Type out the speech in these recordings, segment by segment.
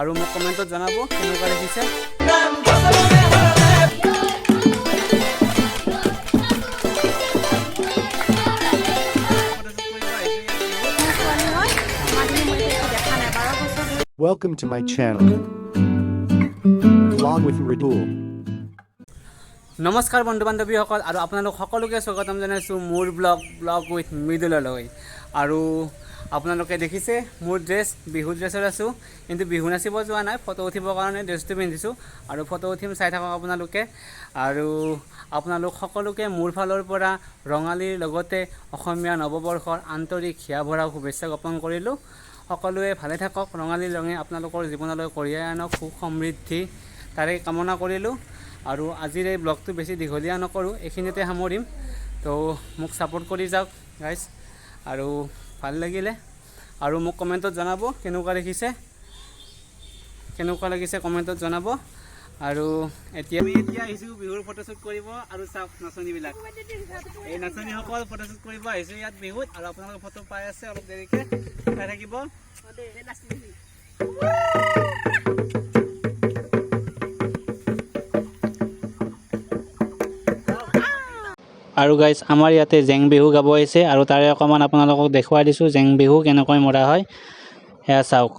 আৰু মোক কমেণ্টত জনাব কেনেকুৱা লাগিছে। Welcome to my channel. Vlog with Mridul. নমস্কাৰ বন্ধু বান্ধৱীসকল আৰু আপোনালোক সকলোকে স্বাগতম জনাইছোঁ মোৰ ব্লগ উইথ মৃদুললৈ। আৰু আপোনালোকে দেখিছে মোৰ ড্ৰেছ বিহু ড্ৰেছত আছোঁ, কিন্তু বিহু নাচিব যোৱা নাই, ফটো উঠিবৰ কাৰণে ড্ৰেছটো পিন্ধিছোঁ আৰু ফটো উঠিম, চাই থাকক আপোনালোকে। আৰু আপোনালোক সকলোকে মোৰ ফালৰ পৰা ৰঙালীৰ লগতে অসমীয়া নৱবৰ্ষৰ আন্তৰিক হিয়া ভৰা শুভেচ্ছা জ্ঞাপন কৰিলোঁ। সকলোৱে ভালে থাকক, ৰঙালীৰ ৰঙে আপোনালোকৰ জীৱনলৈ কঢ়িয়াই আনক সুখ সমৃদ্ধি তাৰে কামনা কৰিলোঁ। আৰু আজিৰ এই ব্লগটো বেছি দীঘলীয়া নকৰোঁ, এইখিনিতে সামৰিম। তো মোক ছাপোৰ্ট কৰি যাওক গাইজ, আৰু ভাল লাগিলে আৰু মোক কমেণ্টত জনাব কেনেকুৱা লাগিছে কমেণ্টত জনাব। আৰু এতিয়া আহিছোঁ বিহুৰ ফটোশ্বুট কৰিব। আৰু চাওক নাচনীবিলাক, এই নাচনীসকল ফটোশ্বুট কৰিব আহিছোঁ ইয়াত বিহুত। আৰু আপোনালোকে ফটো পাই আছে, অলপ দেৰিকৈ চাই থাকিব। আৰু গাইজ আমাৰ ইয়াতে জেং বিহু গাব আহিছে, আৰু তাৰে অকণমান আপোনালোকক দেখুৱাই দিছোঁ জেং বিহু কেনেকৈ মৰা হয়, সেয়া চাওক।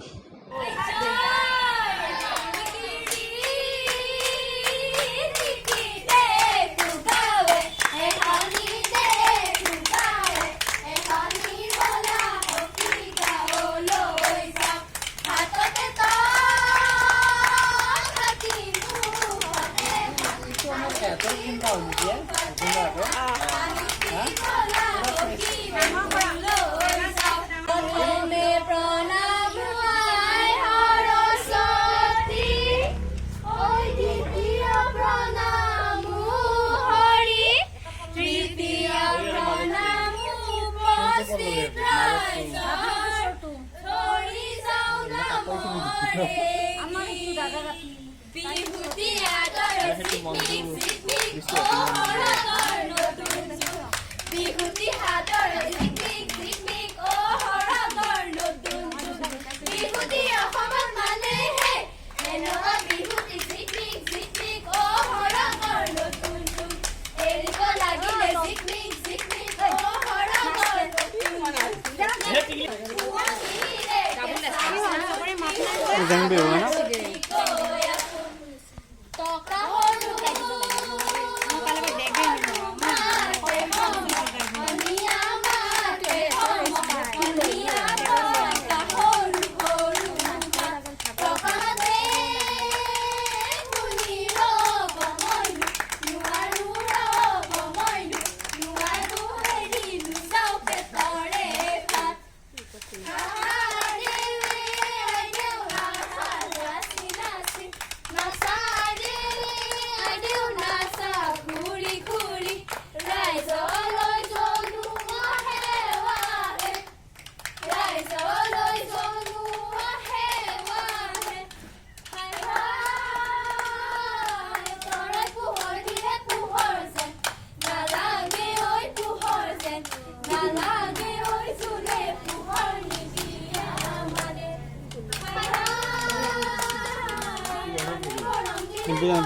জেং বিহু না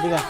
Bila.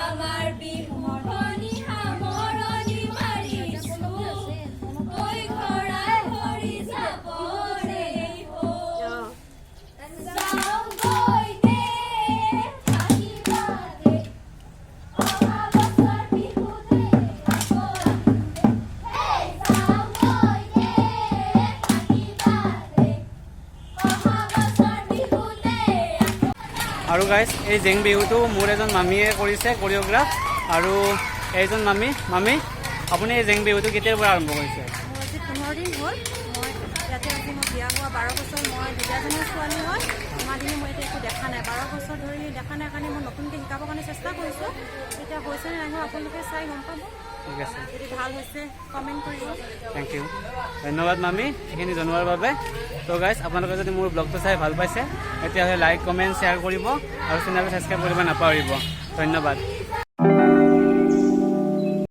আমাৰ বিহুখনি সামৰণি মাৰিছো ঐ ঘৰা ঘৰি যাবৰে হো যাওঁ গৈ দে থাকিবা দে অহা বছৰ বিহুতে আকৌ আহিম দে যাওঁ গৈ দে থাকিবা দে অহা বছৰ বিহুতে আৰু গাইজ এই জেং বিহুটো মোৰ এজন মামীয়ে কৰিছে কোৰিঅ'গ্ৰাফ আৰু এইজন মামী আপুনি এই জেং বিহুটো কেতিয়াৰ পৰা আৰম্ভ কৰিছে? মোৰ আজি 15 দিন হ'ল। মই ইয়াতে আজি মই বিয়া হোৱা 12 বছৰ মই দুলীয়াজনৰ ছোৱালী হয়। ইমান দিনে মই এতিয়া একো দেখা নাই, 12 বছৰ ধৰি দেখা নাই কাৰণে মই নতুনকৈ শিকাবৰ কাৰণে চেষ্টা কৰিছোঁ। এতিয়া হৈছে নে নাই আপোনালোকে চাই গম পাব। ঠিক আছে, যদি ভাল হৈছে কমেণ্ট কৰিব। থেংক ইউ, ধন্যবাদ মামী এইখিনি জনোৱাৰ বাবে। তো গাইজ আপোনালোকে যদি মোৰ ব্লগটো চাই ভাল পাইছে তেতিয়াহ'লে লাইক কমেণ্ট শ্বেয়াৰ কৰিব আৰু চেনেলটো ছাবস্ক্ৰাইব কৰিব নাপাহৰিব। ধন্যবাদ।